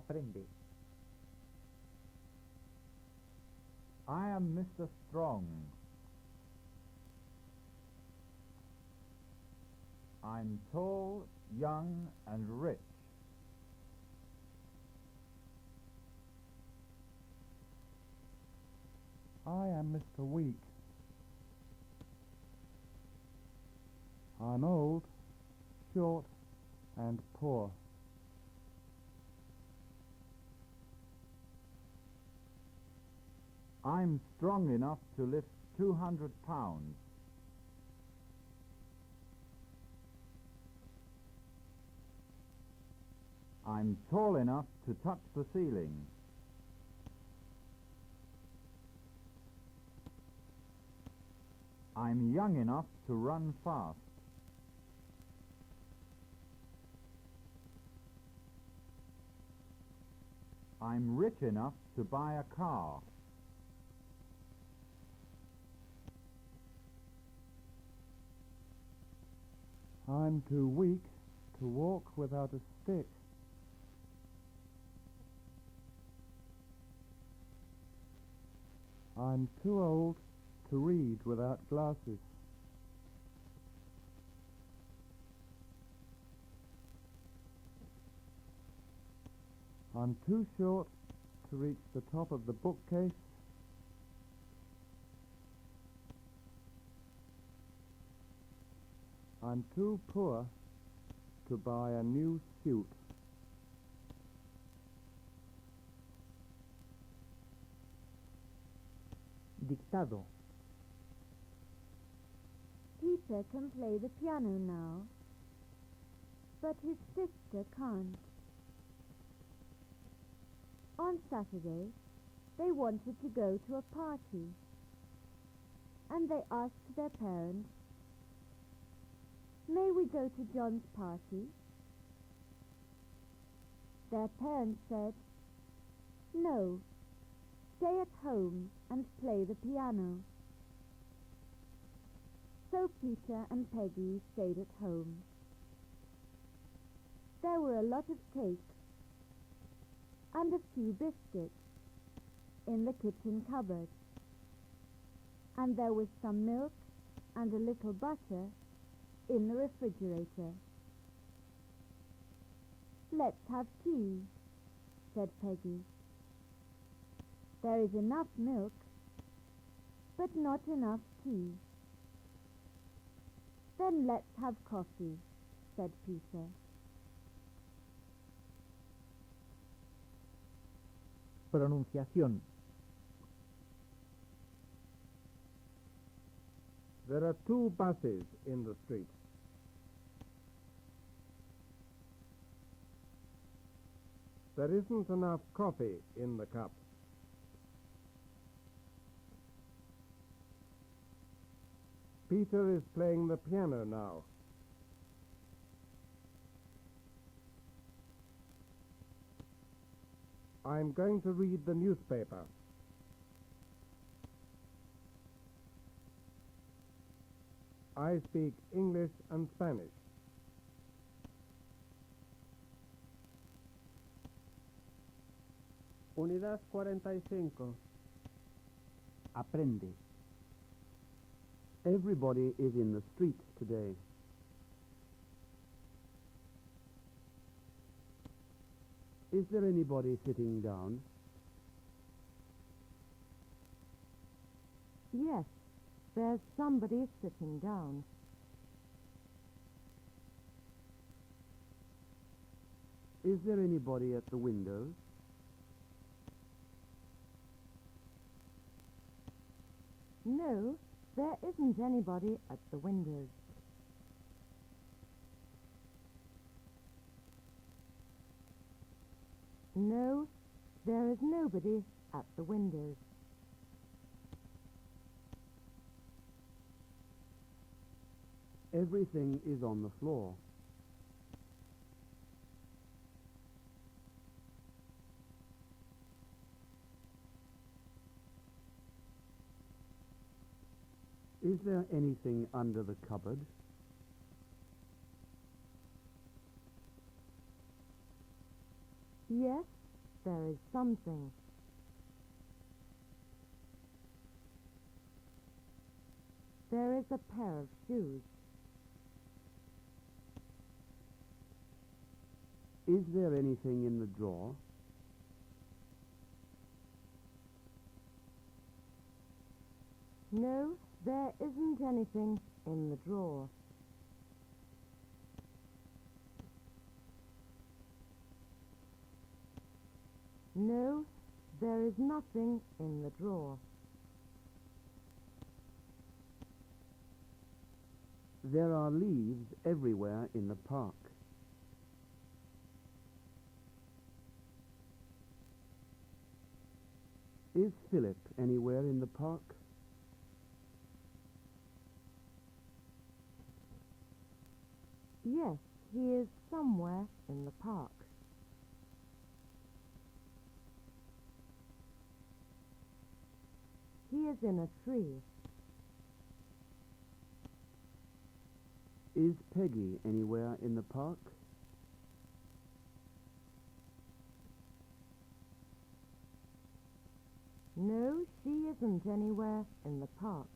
Aprende. I am Mr. Strong. I'm tall, young, and rich. I am Mr. Weak. I'm old, short, and poor. I'm strong enough to lift 200 pounds. I'm tall enough to touch the ceiling. I'm young enough to run fast. I'm rich enough to buy a car. I'm too weak to walk without a stick. I'm too old to read without glasses. I'm too short to reach the top of the bookcase. I'm too poor to buy a new suit. Dictado. Peter can play the piano now, but his sister can't. On Saturday, they wanted to go to a party, and they asked their parents, "May we go to John's party?" Their parents said, "No, stay at home and play the piano." So Peter and Peggy stayed at home. There were a lot of cakes and a few biscuits in the kitchen cupboard, and there was some milk and a little butter in the refrigerator. "Let's have tea," said Peggy. "There is enough milk, but not enough tea." "Then let's have coffee," said Peter. Pronunciación. There are 2 buses in the street. There isn't enough coffee in the cup. Peter is playing the piano now. I'm going to read the newspaper. I speak English and Spanish. Unidad 45. Aprende. Everybody is in the street today. Is there anybody sitting down? Yes, there's somebody sitting down. Is there anybody at the windows? No, there isn't anybody at the windows. No, there is nobody at the windows. Everything is on the floor. Is there anything under the cupboard? Yes, there is something. There is a pair of shoes. Is there anything in the drawer? No, there isn't anything in the drawer. No, there is nothing in the drawer. There are leaves everywhere in the park. Is Philip anywhere in the park? Yes, he is somewhere in the park. He is in a tree. Is Peggy anywhere in the park? No, she isn't anywhere in the park.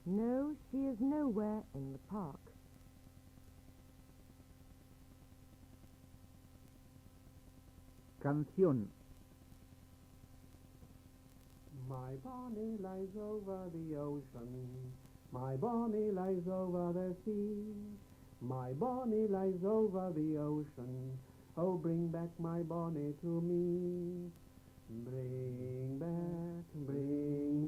No, she is nowhere in the park. Canción. My Bonnie lies over the ocean. My Bonnie lies over the sea. My Bonnie lies over the ocean. Oh, bring back my Bonnie to me. Bring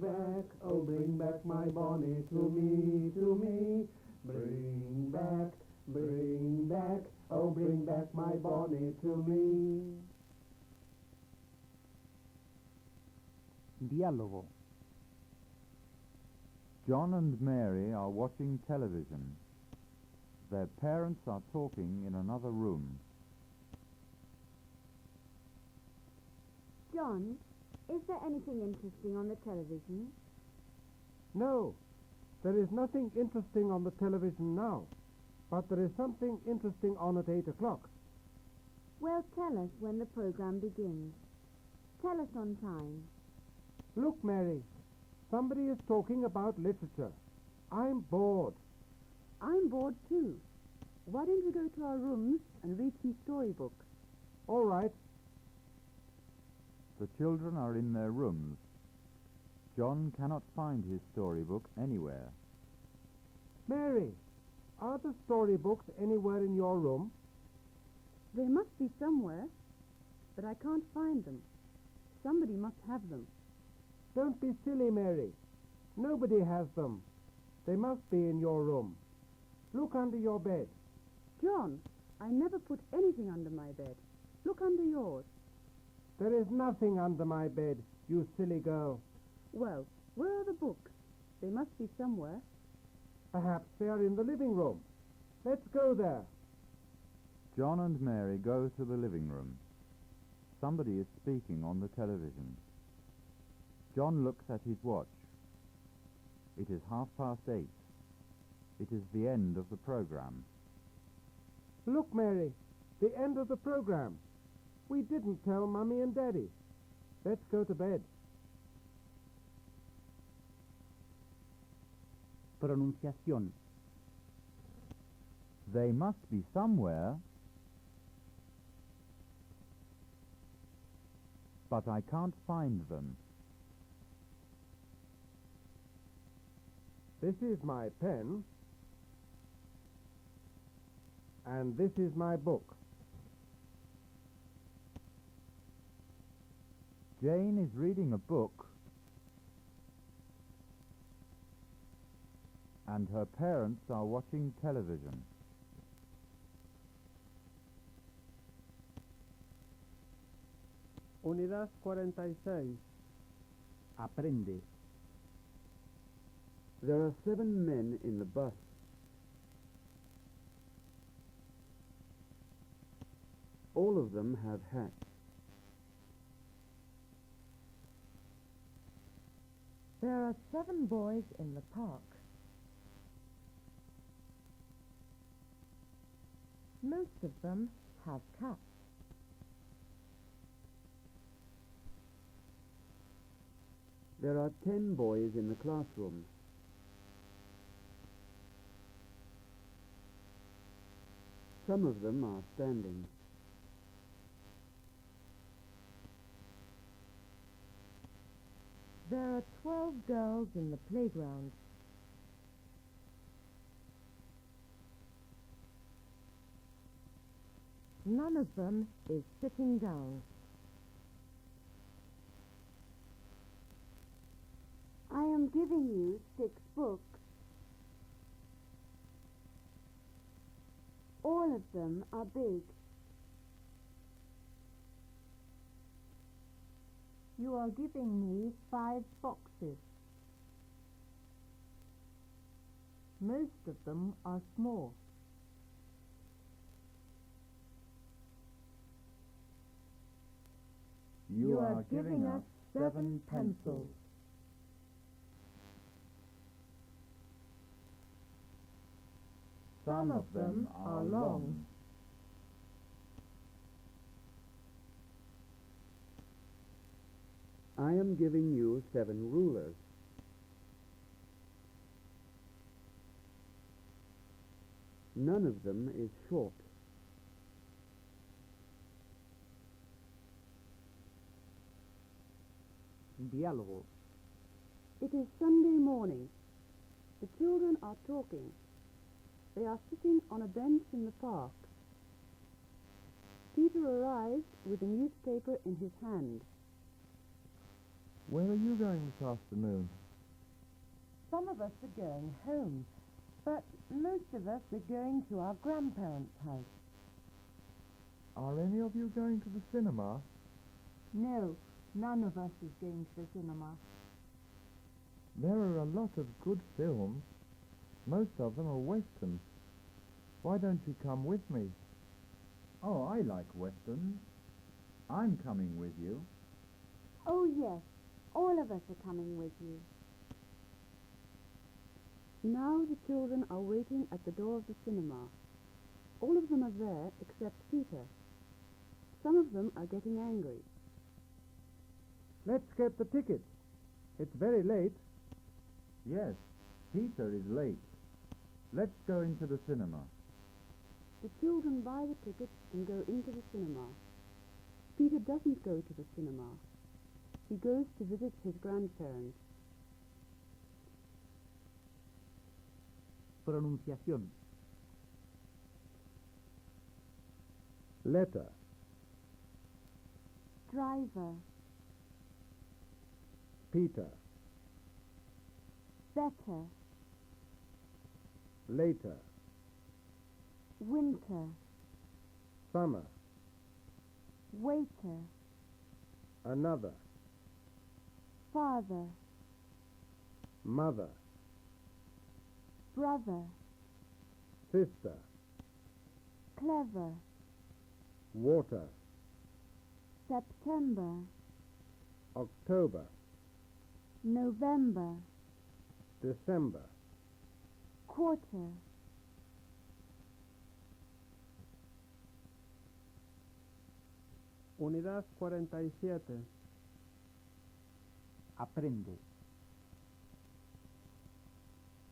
back, oh, bring back my Bonnie to me, to me. Bring back, oh, bring back my Bonnie to me. Diálogo. John and Mary are watching television. Their parents are talking in another room. John, is there anything interesting on the television? No, there is nothing interesting on the television now, but there is something interesting on at 8 o'clock. Well, tell us when the program begins. Tell us on time. Look, Mary, somebody is talking about literature. I'm bored. I'm bored too. Why don't we go to our rooms and read some storybooks? All right. The children are in their rooms. John cannot find his storybook anywhere. Mary, are the storybooks anywhere in your room? They must be somewhere, but I can't find them. Somebody must have them. Don't be silly, Mary. Nobody has them. They must be in your room. Look under your bed. John, I never put anything under my bed. Look under yours. There is nothing under my bed, you silly girl. Well, where are the books? They must be somewhere. Perhaps they are in the living room. Let's go there. John and Mary go to the living room. Somebody is speaking on the television. John looks at his watch. It is 8:30. It is the end of the program. Look, Mary, the end of the program. We didn't tell Mummy and Daddy. Let's go to bed. Pronunciación. They must be somewhere, but I can't find them. This is my pen, and this is my book. Jane is reading a book, and her parents are watching television. Unidad 46. Aprende. There are 7 men in the bus. All of them have hats. There are 7 boys in the park. Most of them have caps. There are 10 boys in the classroom. Some of them are standing. There are 12 girls in the playground. None of them is sitting down. I am giving you 6 books. All of them are big. You are giving me 5 boxes. Most of them are small. You are giving us 7 pencils. Some of them are long. I am giving you 7 rulers. None of them is short. Diálogo. It is Sunday morning. The children are talking. They are sitting on a bench in the park. Peter arrived with a newspaper in his hand. Where are you going this afternoon? Some of us are going home, but most of us are going to our grandparents' house. Are any of you going to the cinema? No, none of us is going to the cinema. There are a lot of good films. Most of them are westerns. Why don't you come with me? Oh, I like westerns. I'm coming with you. Oh yes, all of us are coming with you. Now the children are waiting at the door of the cinema. All of them are there except Peter. Some of them are getting angry. Let's get the tickets. It's very late. Yes, Peter is late. Let's go into the cinema. The children buy the tickets and go into the cinema. Peter doesn't go to the cinema. He goes to visit his grandparents. Pronunciación. Letter. Driver. Peter. Better. Later. Winter. Summer. Waiter. Another. Father. Mother. Brother. Sister. Clever. Water. September. October. November. December. Quarter. Unidad 47. Aprende.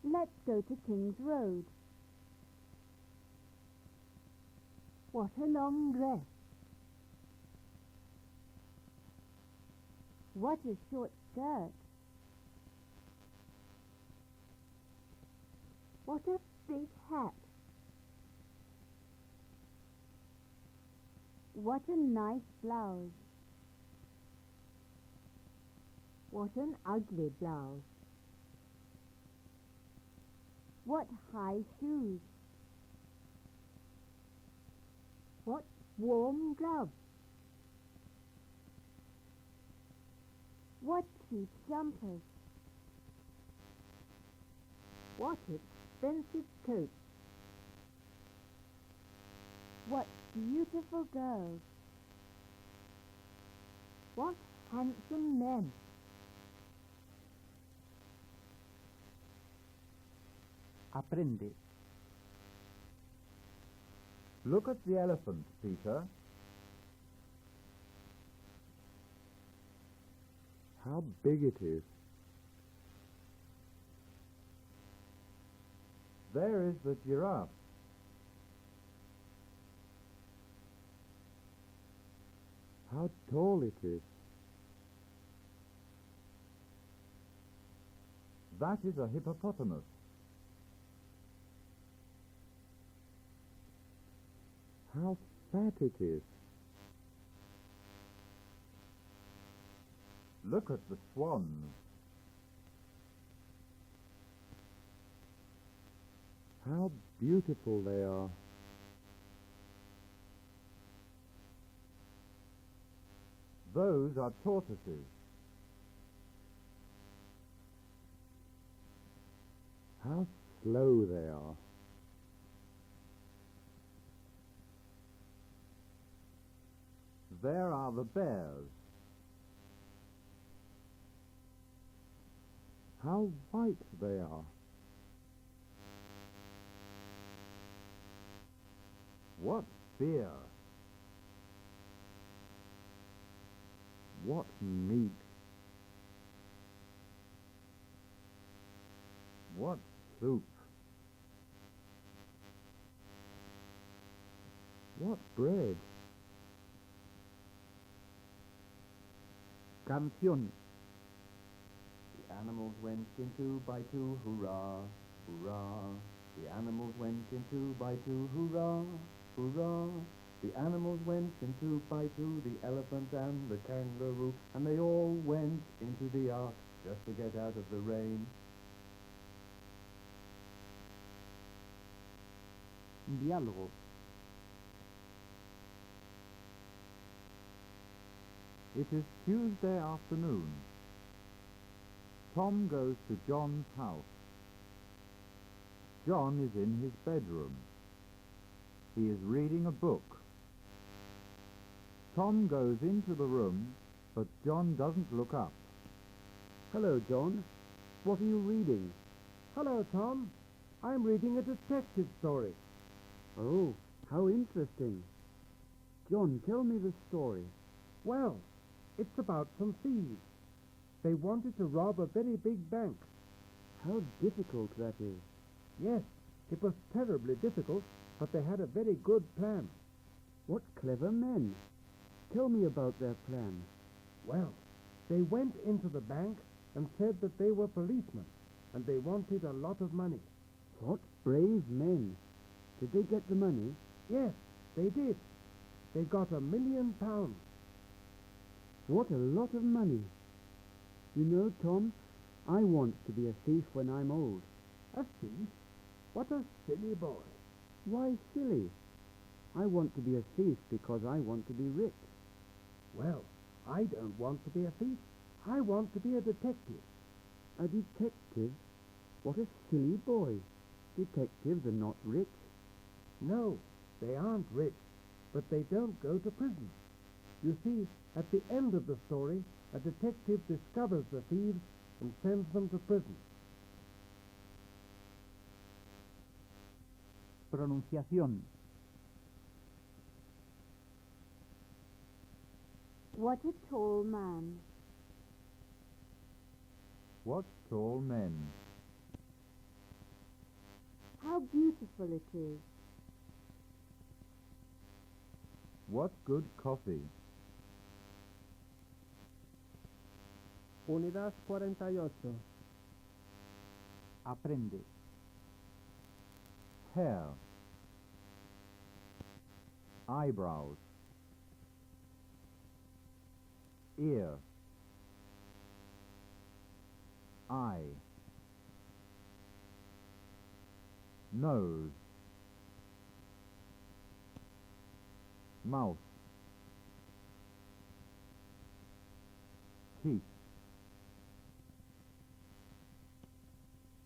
Let's go to King's Road. What a long dress. What a short skirt. What a big hat. What a nice blouse. What an ugly blouse. What high shoes. What warm gloves. What cheap jumpers. What expensive coats. What beautiful girls. What handsome men. Aprende. Look at the elephant, Peter. How big it is. There is the giraffe. How tall it is. That is a hippopotamus. How fat it is. Look at the swans. How beautiful they are. Those are tortoises. How slow they are. There are the bears. How white they are. What beer! What meat. What soup! What bread. Canción. The animals went in two by two, hurrah, hurrah. The animals went in two by two, hurrah, hurrah. The animals went in two by two, the elephant and the kangaroo, and they all went into the ark just to get out of the rain. Diálogo. It is Tuesday afternoon. Tom goes to John's house. John is in his bedroom. He is reading a book. Tom goes into the room, but John doesn't look up. Hello, John. What are you reading? Hello, Tom. I'm reading a detective story. Oh, how interesting. John, tell me the story. Well, it's about some thieves. They wanted to rob a very big bank. How difficult that is. Yes, it was terribly difficult, but they had a very good plan. What clever men. Tell me about their plan. Well, they went into the bank and said that they were policemen, and they wanted a lot of money. What brave men. Did they get the money? Yes, they did. They got £1 million. What a lot of money. You know, Tom, I want to be a thief when I'm old. A thief? What a silly boy. Why silly? I want to be a thief because I want to be rich. Well, I don't want to be a thief. I want to be a detective. A detective? What a silly boy. Detectives are not rich. No, they aren't rich, but they don't go to prison. You see, at the end of the story, a detective discovers the thieves and sends them to prison. Pronunciación. What a tall man. What tall men! How beautiful it is. What good coffee! Unidad 48. Aprende. Hair, eyebrows, ear, eye, nose, mouth, teeth,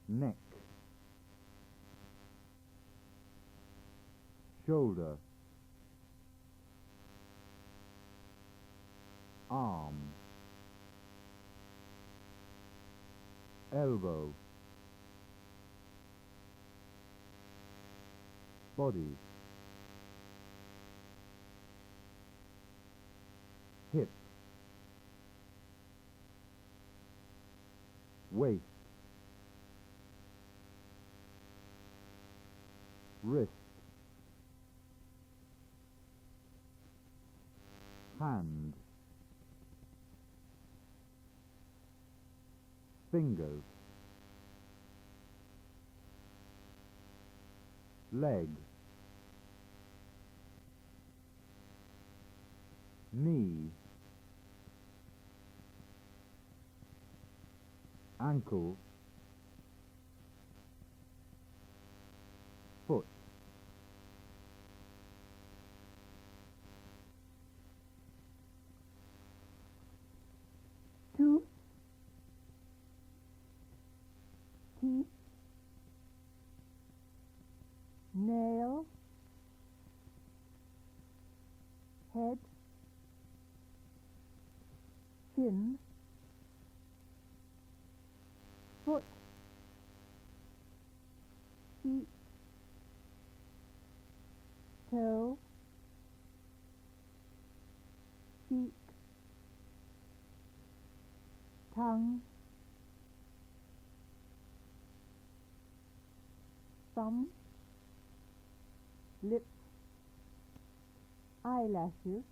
neck, shoulder, arm, elbow, body, hip, waist, wrist, hand, fingers, leg, knee, ankle, foot, Tooth, teeth, nail, head, chin, foot, feet, toe, cheek, tongue, thumb, lips, eyelashes,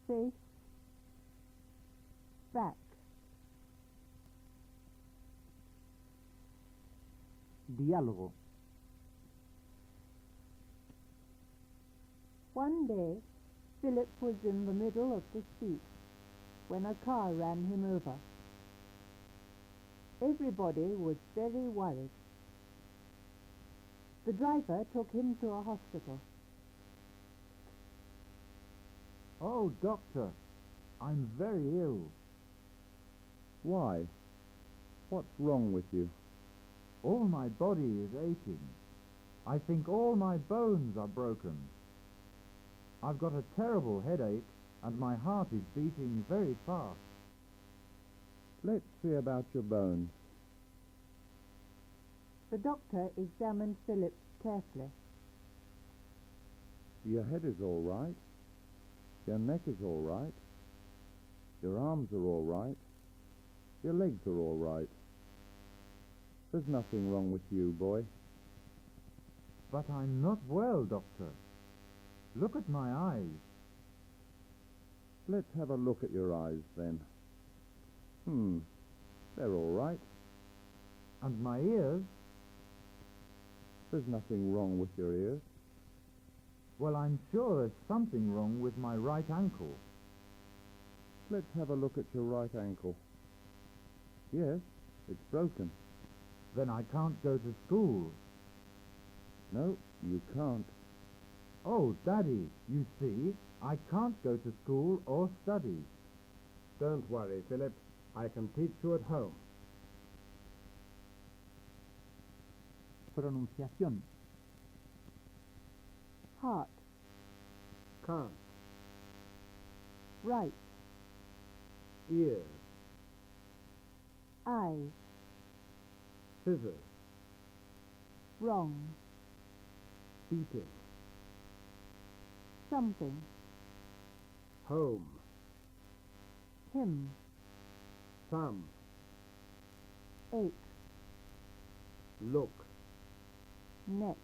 face, back. Diálogo. One day, Philip was in the middle of the street when a car ran him over. Everybody was very worried. The driver took him to a hospital. Oh, doctor, I'm very ill. Why? What's wrong with you? All my body is aching. I think all my bones are broken. I've got a terrible headache and my heart is beating very fast. Let's see about your bones. The doctor examined Philip carefully. Your head is all right. Your neck is all right. Your arms are all right. Your legs are all right. There's nothing wrong with you, boy. But I'm not well, doctor. Look at my eyes. Let's have a look at your eyes, then. They're all right. And my ears? There's nothing wrong with your ears. Well, I'm sure there's something wrong with my right ankle. Let's have a look at your right ankle. Yes, it's broken. Then I can't go to school. No, you can't. Oh, Daddy, you see, I can't go to school or study. Don't worry, Philip. I can teach you at home. Pronunciación. Heart, Can't. right, Ears. eyes, Scissors. wrong, Beating. something, Home. him, Thumb. ache, Look. neck.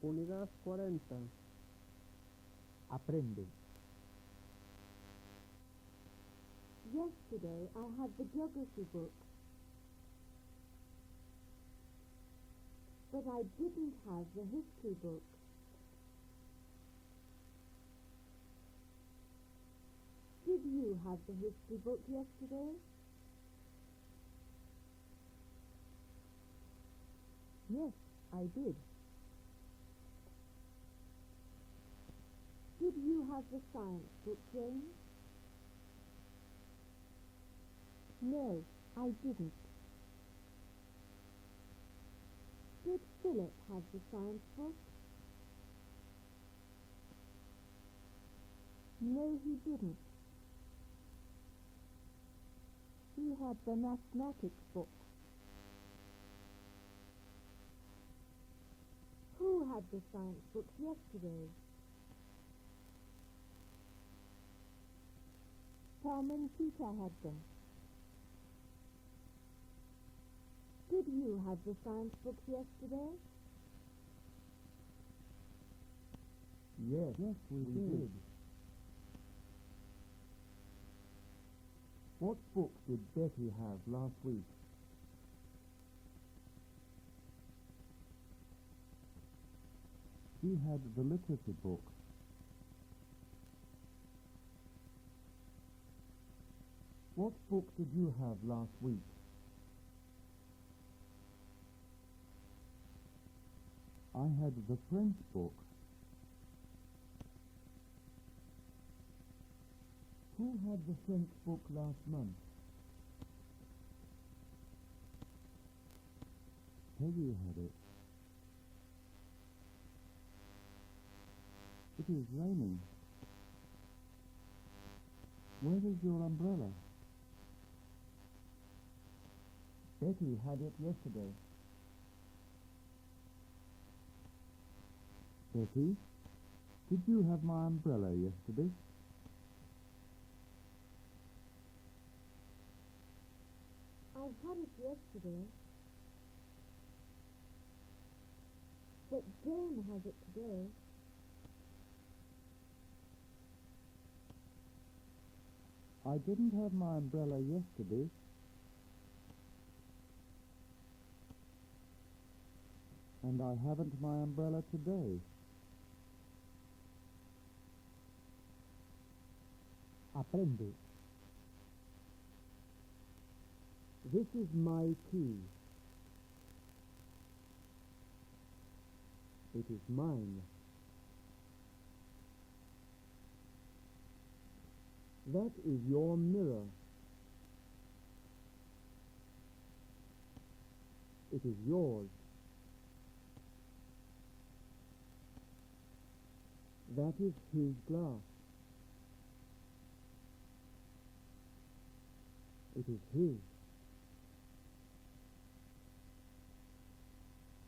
Unidad 40. Aprende. Yesterday I had the geography book, but I didn't have the history book. Did you have the history book yesterday? Yes, I did. Did you have the science book, Jane? No, I didn't. Did Philip have the science book? No, he didn't. He had the mathematics book. Who had the science books yesterday? Tom and Peter had them. Did you have the science books yesterday? Yes, we did. What book did Betty have last week? She had the literature book. What book did you have last week? I had the French book. Who had the French book last month? Peggy had it. It is raining. Where is your umbrella? Betty had it yesterday. Betty, did you have my umbrella yesterday? I had it yesterday. But Jane has it today. I didn't have my umbrella yesterday. And I haven't my umbrella today. Aprende. This is my key. It is mine. That is your mirror. It is yours. That is his glass. It is his.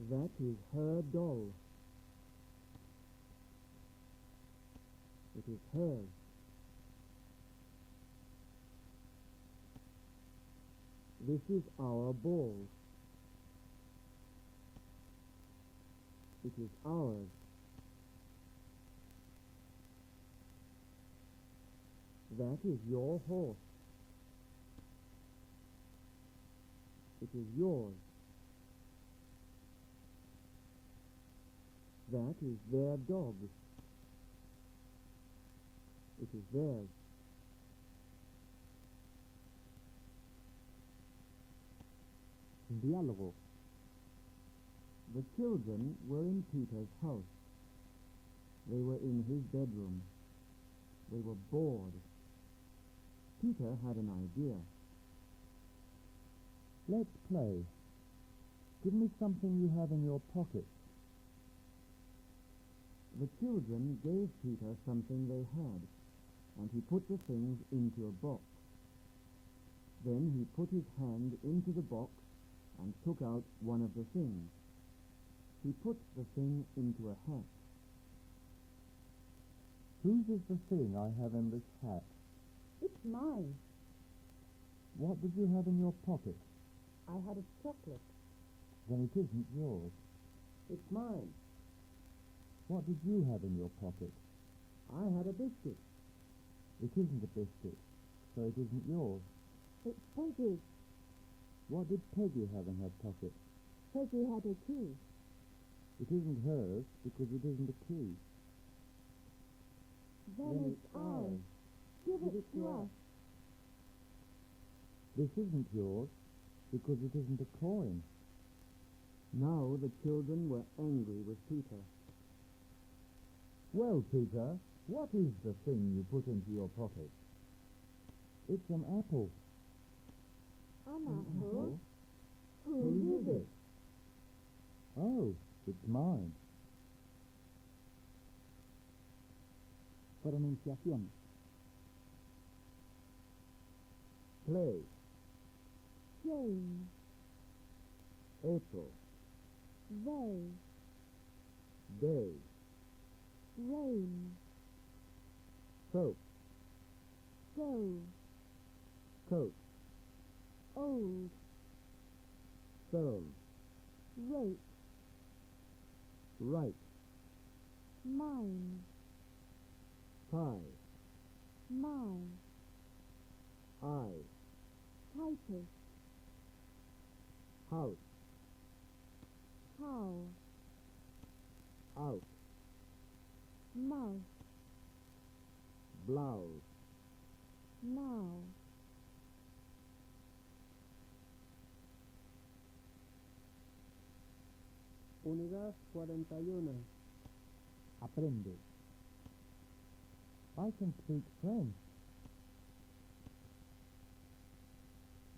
That is her doll. It is hers. This is our ball. It is ours. That is your horse. It is yours. That is their dog. It is theirs. Diálogo. The children were in Peter's house. They were in his bedroom. They were bored. Peter had an idea. Let's play. Give me something you have in your pocket. The children gave Peter something they had, and he put the things into a box. Then he put his hand into the box and took out one of the things. He put the thing into a hat. Whose is the thing I have in this hat? It's mine. What did you have in your pocket? I had a chocolate. Then it isn't yours. It's mine. What did you have in your pocket? I had a biscuit. It isn't a biscuit. so it isn't yours. It's Peggy's. What did Peggy have in her pocket? Peggy had a key. It isn't hers because it isn't a key. Then it's ours. Give it to us. This isn't yours because it isn't a coin. Now the children were angry with Peter. Well, Peter, what is the thing you put into your pocket? It's an apple. An apple? Who Who did it? Oh, it's mine. Pronunciación. Play. Jane. April. They. Day. Rain. Soap. Go. Coat. Old. Stone. Rate. Right. Mine. Pie. My. I. Typist. House. How. Out. Mouse. Blouse. Now. Unidad 41. Aprende. I can speak French.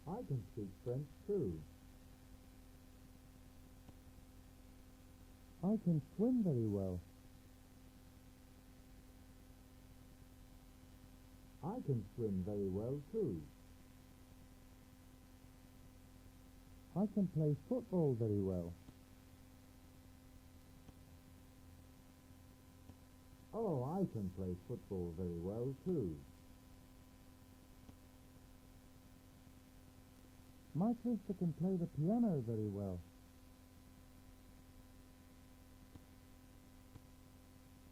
I can speak French too. I can swim very well. I can swim very well too. I can play football very well. Oh, I can play football very well too. My sister can play the piano very well.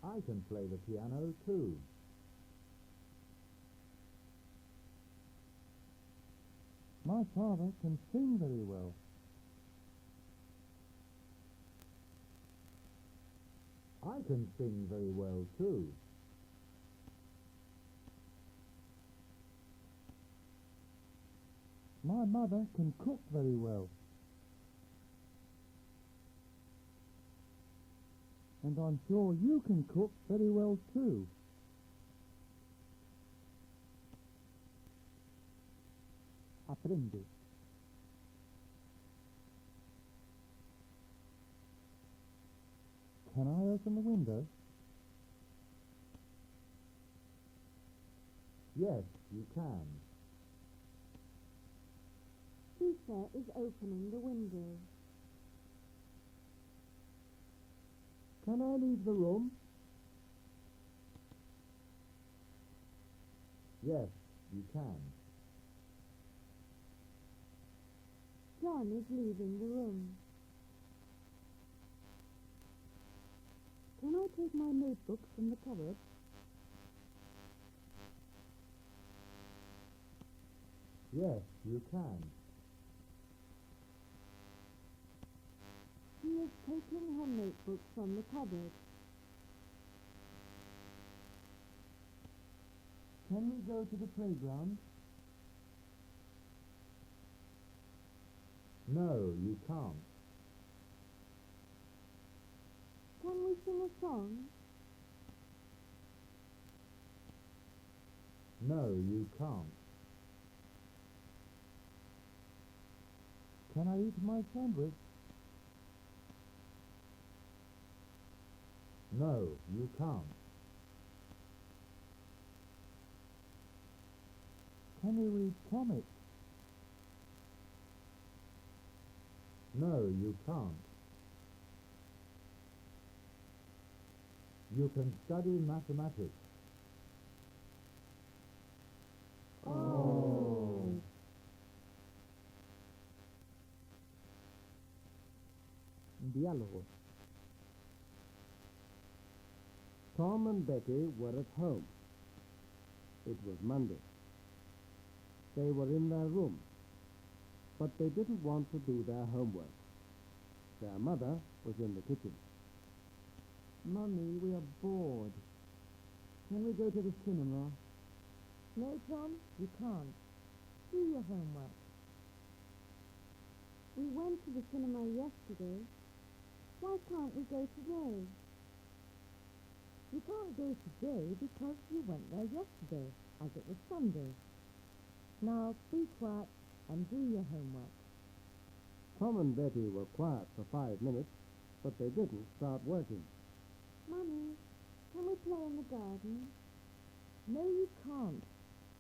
I can play the piano too. My father can sing very well. I can sing very well too. My mother can cook very well. And I'm sure you can cook very well too. Aprende. Can I open the window? Yes, you can. Peter is opening the window. Can I leave the room? Yes, you can. John is leaving the room. Can I take my notebook from the cupboard? Yes, you can. She is taking her notebook from the cupboard. Can we go to the playground? No, you can't. Can we sing a song? No, you can't. Can I eat my sandwich? No, you can't. Can we read comics? No, you can't. You can study mathematics. Oh. Diálogo. Tom and Betty were at home. It was Monday. They were in their room, but they didn't want to do their homework. Their mother was in the kitchen. Mummy, we are bored. Can we go to the cinema? No, Tom, you can't. Do your homework. We went to the cinema yesterday. Why can't we go today? You can't go today because you went there yesterday, as it was Sunday. Now, be quiet and do your homework. Tom and Betty were quiet for 5 minutes, but they didn't start working. Mummy, can we play in the garden? No, you can't.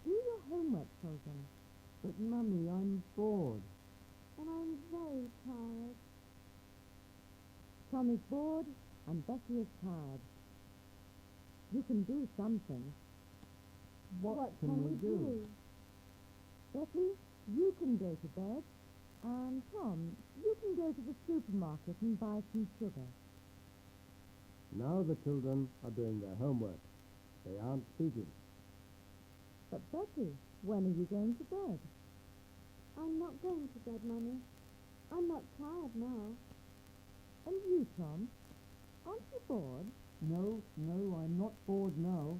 Do your homework, children. But, Mummy, I'm bored. And I'm very tired. Tom is bored and Betty is tired. You can do something. What can we do? Betty, you can go to bed. And Tom, you can go to the supermarket and buy some sugar. Now the children are doing their homework. They aren't speaking. But Betty, when are you going to bed? I'm not going to bed, Mummy. I'm not tired now. And you, Tom? Aren't you bored? No, I'm not bored now.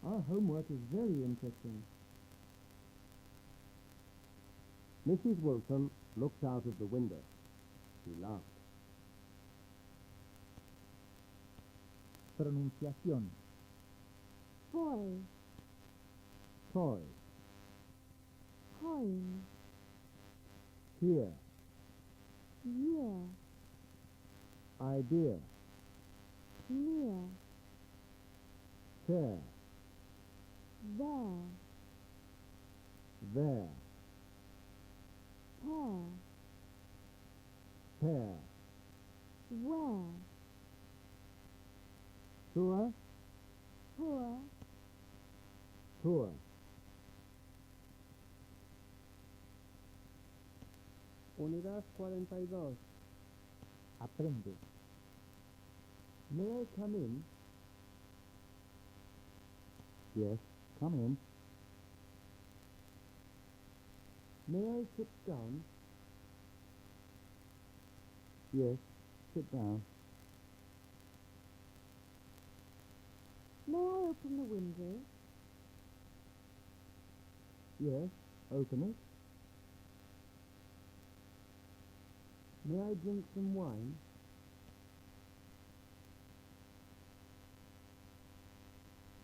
Our homework is very interesting. Mrs. Wilson looked out of the window. She laughed. Pronunciación. Boy, Toy. coin, Here. year, Idea. near, Chair. there, There. pair, Pair. where, Tour. poor, Tour. Unidad 42. Aprende. May I come in? Yes, come in. May I sit down? Yes, sit down. May I open the window? Yes, open it. May I drink some wine?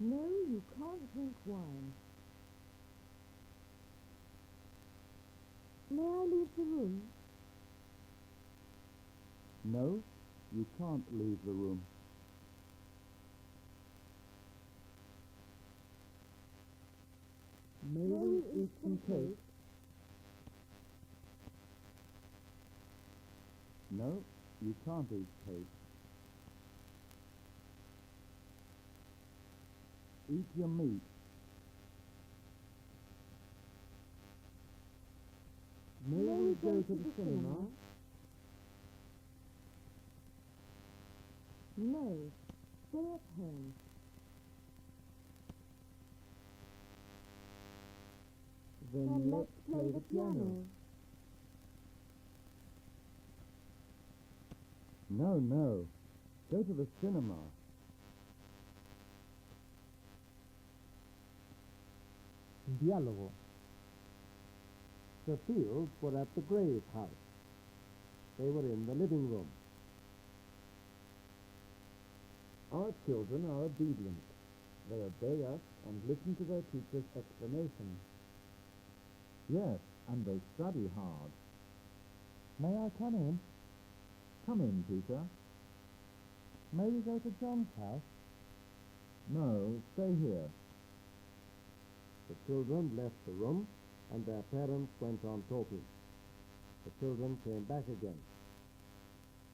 No, you can't drink wine. May I leave the room? No, you can't leave the room. May we eat some cake? No, you can't eat cake. Eat your meat. May we go to the cinema? No, stay at home. Then let's play the piano. No. Go to the cinema. Diálogo. The Fields were at the Grave house. They were in the living room. Our children are obedient. They obey us and listen to their teacher's explanation. Yes, and they study hard. May I come in? Come in, Peter. May we go to John's house? No, stay here. The children left the room, and their parents went on talking. The children came back again.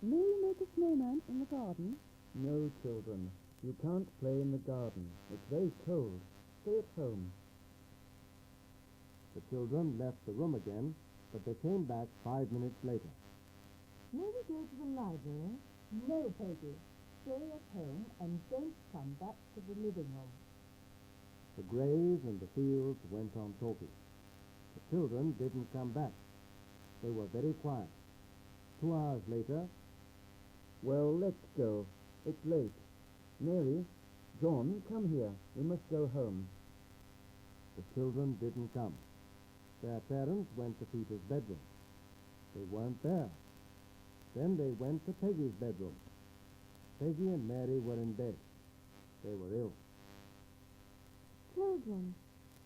May we make a snowman in the garden? No, children. You can't play in the garden. It's very cold. Stay at home. The children left the room again, but they came back 5 minutes later. May we go to the library? No, Peggy. Stay at home and don't come back to the living room. The Grays and the Fields went on talking. The children didn't come back. They were very quiet. 2 hours later, Well, let's go. It's late. Mary, John, come here. We must go home. the children didn't come. Their parents went to Peter's bedroom. They weren't there. Then they went to Peggy's bedroom. Peggy and Mary were in bed. They were ill. Children,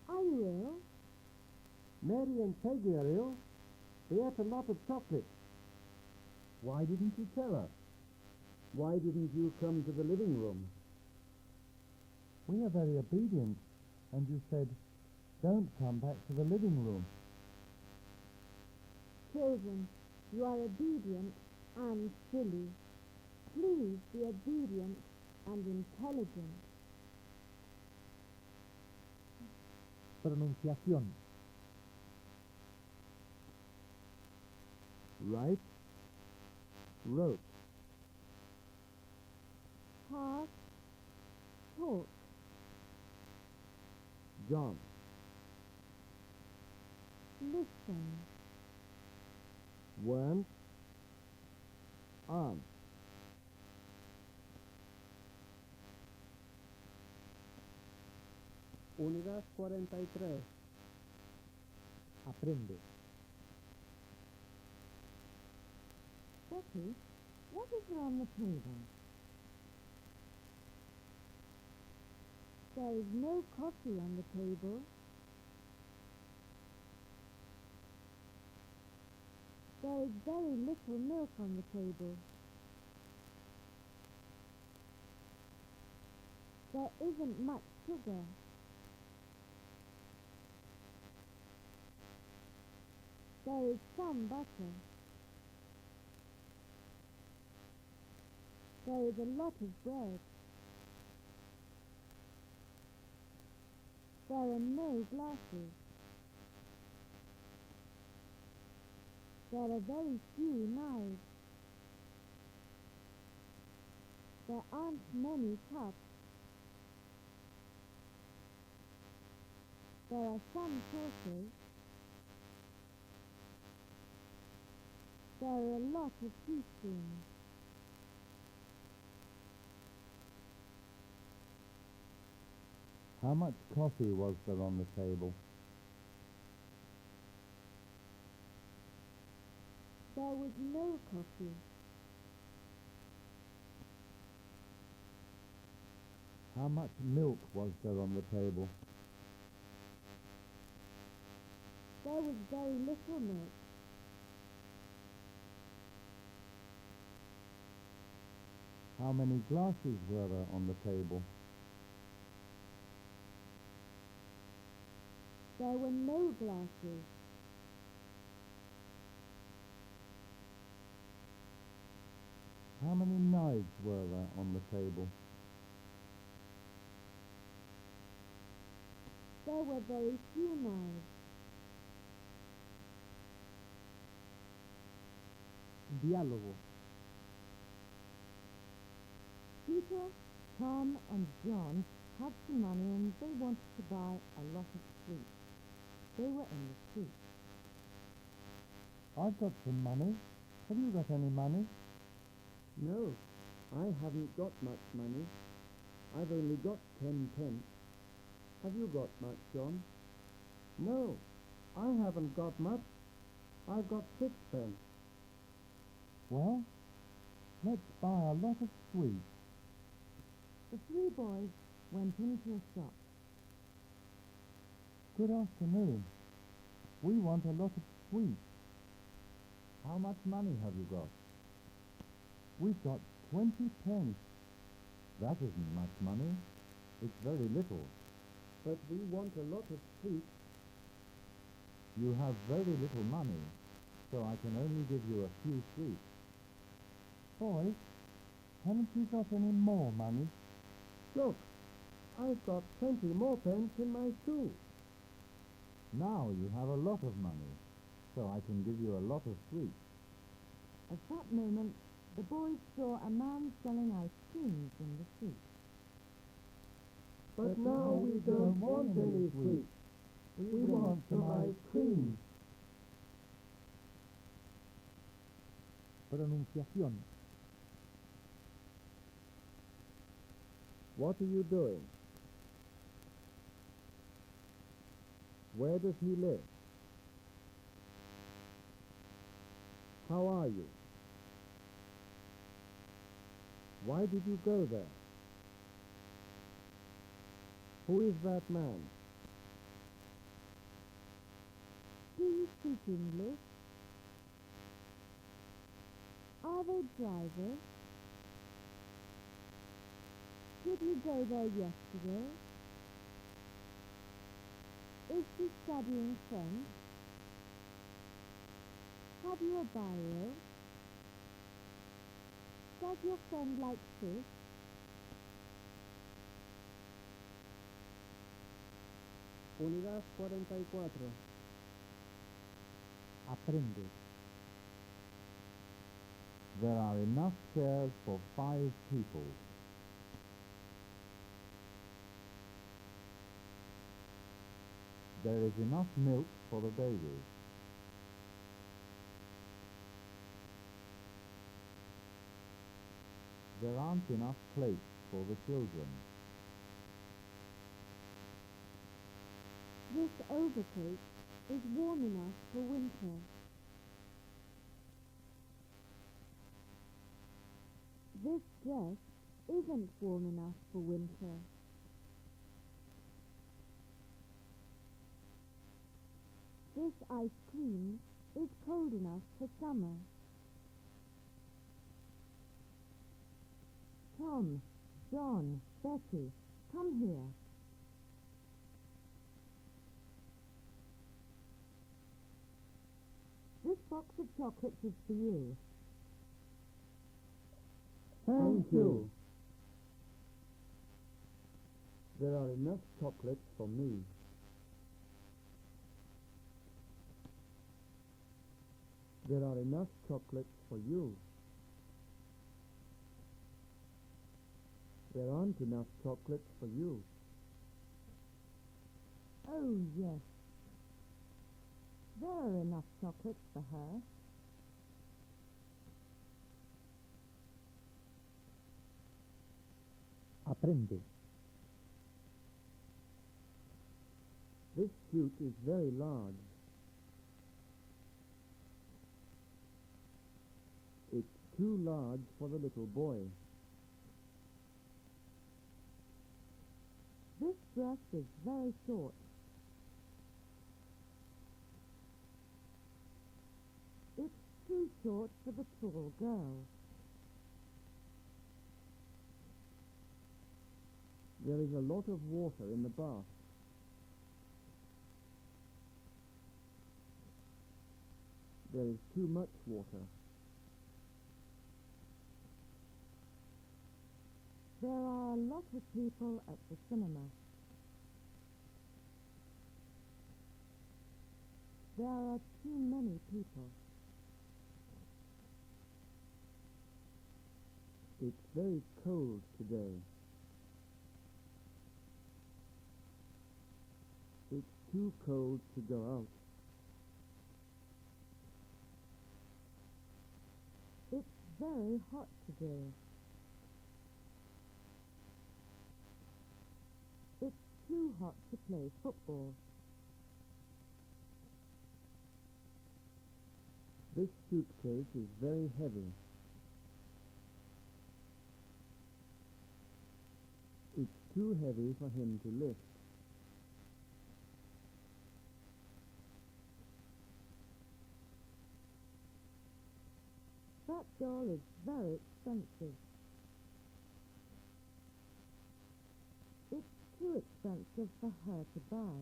are you ill? Mary and Peggy are ill. They ate a lot of chocolate. Why didn't you tell us? Why didn't you come to the living room? We are very obedient, and you said, don't come back to the living room. Children, you are obedient and silly. Please be obedient and intelligent. Pronunciación. Write, wrote, Talk, talk, John, listen, weren't, aren't. Unidad 43. Aprende. Betty, what is there on the table? There is no coffee on the table. There is very little milk on the table. There isn't much sugar. There is some butter. There is a lot of bread. There are no glasses. There are very few knives. There aren't many cups. There are some saucers. There are a lot of teaspoons. How much coffee was there on the table? There was no coffee. How much milk was there on the table? There was very little milk. How many glasses were there on the table? There were no glasses. How many knives were there on the table? There were very few knives. Diálogo. Peter, Tom, and John had some money and they wanted to buy a lot of sweets. They were in the street. I've got some money. Have you got any money? No, I haven't got much money. I've only got 10 pence. Have you got much, John? No, I haven't got much. I've got 6 pence. Well, let's buy a lot of sweets. The three boys went into a shop. Good afternoon. We want a lot of sweets. How much money have you got? We've got 20 pence. That isn't much money. It's very little. But we want a lot of sweets. You have very little money, so I can only give you a few sweets. Boys, haven't you got any more money? Look, I've got 20 more pence in my shoe. Now you have a lot of money, so I can give you a lot of sweets. At that moment, the boys saw a man selling ice creams in the street. But now we don't want any sweets. We want some ice cream. Pronunciación. What are you doing? Where does he live? How are you? Why did you go there? Who is that man? Do you speak English? Are they drivers? Did you go there yesterday? Is she studying French? Have you a bio? Does your friend like fish? Unidad 44. Aprende. There are enough chairs for 5 people. There is enough milk for the babies. There aren't enough plates for the children. This overcoat is warm enough for winter. This dress isn't warm enough for winter. This ice cream is cold enough for summer. Tom, John, Betty, come here. This box of chocolates is for you. Thank you. There are enough chocolates for me. There are enough chocolates for you. There aren't enough chocolates for you. Oh, yes. There are enough chocolates for her. Aprende. This suit is very large. It's too large for the little boy. This dress is very short. It's too short for the tall girl. There is a lot of water in the bath. There is too much water. There are a lot of people at the cinema. There are too many people. It's very cold today. It's too cold to go out. It's very hot today. It's too hot to play football. This suitcase is very heavy. It's too heavy for him to lift. That doll is very expensive. It's too expensive for her to buy.